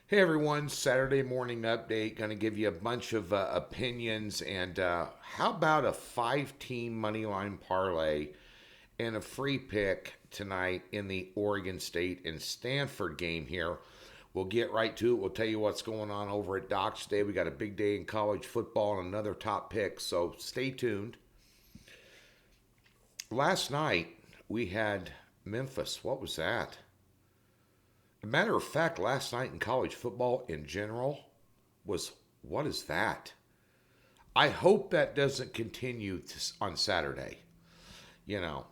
Hey everyone, Saturday morning update. Going to give you a bunch of opinions and how about a five-team moneyline parlay and a free pick tonight in the Oregon State and Stanford game here. We'll get right to it. We'll tell you what's going on over at Doc's today. We got a big day in college football and another top pick, so stay tuned. Last night we had Memphis. What was that? A matter of fact, last night in college football in general was what is that? I hope that doesn't continue on Saturday. You know,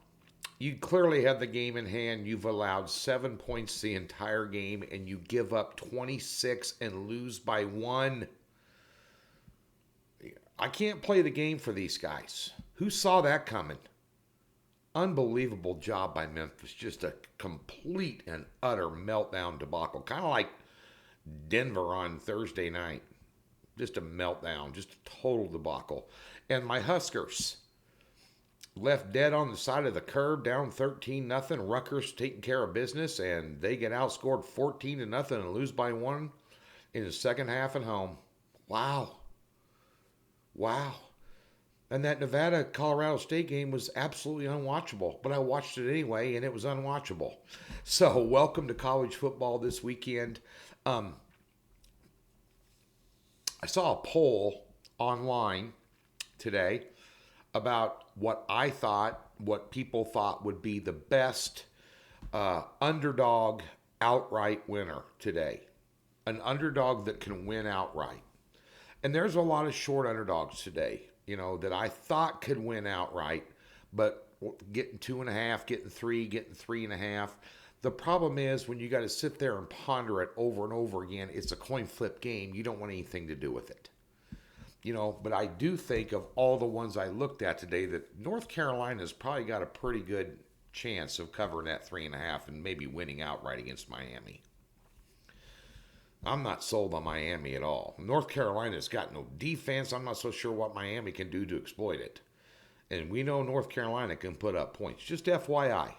you clearly have the game in hand. You've allowed 7 points the entire game, and you give up 26 and lose by one. I can't play the game for these guys. Who saw that coming? Unbelievable job by Memphis. Just a complete and utter meltdown debacle. Kind of like Denver on Thursday night. Just a meltdown. Just a total debacle. And my Huskers left dead on the side of the curb, down 13-0. Rutgers taking care of business, and they get outscored 14-0 and lose by one in the second half at home. Wow. Wow. And that Nevada-Colorado State game was absolutely unwatchable. But I watched it anyway, and it was unwatchable. So welcome to college football this weekend. I saw a poll online today about what people thought would be the best underdog outright winner today. An underdog that can win outright. And there's a lot of short underdogs today, that I thought could win outright, but getting 2.5, getting 3, getting 3.5. The problem is when you got to sit there and ponder it over and over again, it's a coin flip game. You don't want anything to do with it. But I do think of all the ones I looked at today that North Carolina's probably got a pretty good chance of covering that 3.5 and maybe winning outright against Miami. I'm not sold on Miami at all. North Carolina's got no defense. I'm not so sure what Miami can do to exploit it. And we know North Carolina can put up points. Just FYI.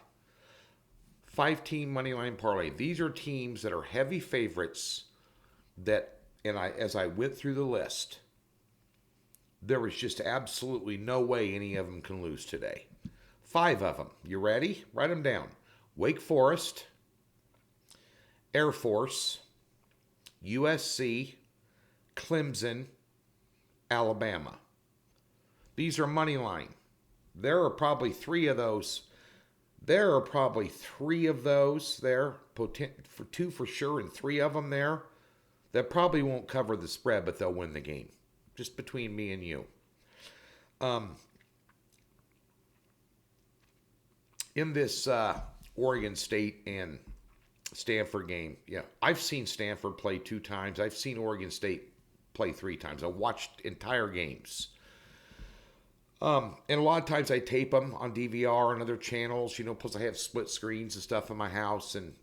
5-team moneyline parlay. These are teams that are heavy favorites as I went through the list, there was just absolutely no way any of them can lose today. 5 of them. You ready? Write them down. Wake Forest, Air Force, USC, Clemson, Alabama. These are money line. There are probably 3 of those. There, 2 for sure, and 3 of them there that probably won't cover the spread, but they'll win the game. Just between me and you. In this Oregon State and Stanford game, I've seen Stanford play 2 times. I've seen Oregon State play 3 times. I watched entire games. And a lot of times I tape them on DVR and other channels, plus I have split screens and stuff in my house, and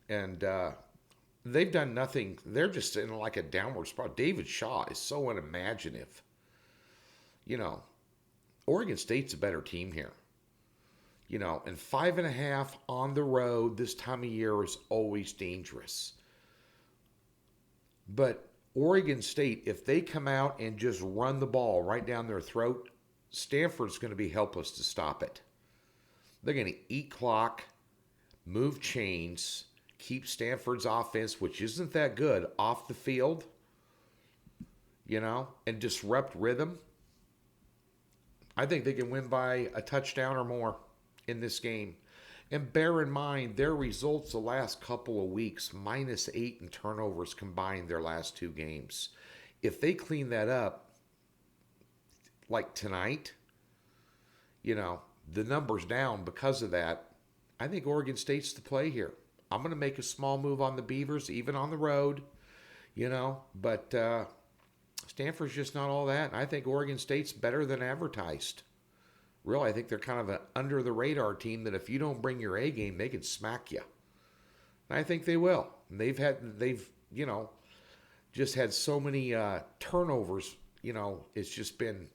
they've done nothing. They're just in like a downward spiral. David Shaw is so unimaginative. Oregon State's a better team here. And 5.5 on the road this time of year is always dangerous. But Oregon State, if they come out and just run the ball right down their throat, Stanford's going to be helpless to stop it. They're going to eat clock, move chains, keep Stanford's offense, which isn't that good, off the field, and disrupt rhythm. I think they can win by a touchdown or more in this game. And bear in mind, their results the last couple of weeks, -8 in turnovers combined their last 2 games. If they clean that up, like tonight, the number's down because of that. I think Oregon State's the play here. I'm going to make a small move on the Beavers, even on the road, but Stanford's just not all that. And I think Oregon State's better than advertised. Really, I think they're kind of an under-the-radar team that if you don't bring your A game, they can smack you. And I think they will. And they've just had so many turnovers. It's just been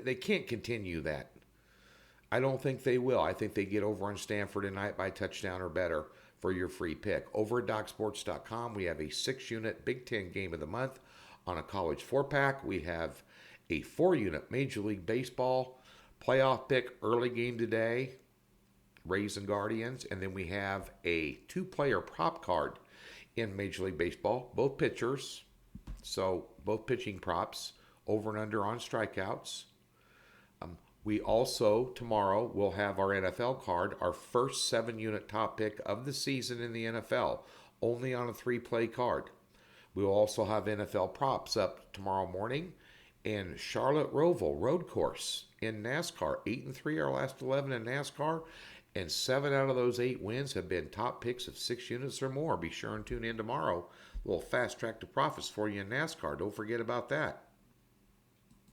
they can't continue that. I don't think they will. I think they get over on Stanford tonight by a touchdown or better. for your free pick. Over at DocSports.com, we have a 6-unit Big Ten Game of the Month on a college 4-pack. We have a 4-unit Major League Baseball playoff pick early game today, Rays and Guardians. And then we have a 2-player prop card in Major League Baseball, both pitchers, so both pitching props, over and under on strikeouts. We also, tomorrow, will have our NFL card, our first 7-unit top pick of the season in the NFL, only on a 3-play card. We will also have NFL props up tomorrow morning, and Charlotte Roval Road Course in NASCAR. 8-3 our last 11 in NASCAR, and 7 out of those 8 wins have been top picks of 6 units or more. Be sure and tune in tomorrow. A little fast track to profits for you in NASCAR. Don't forget about that.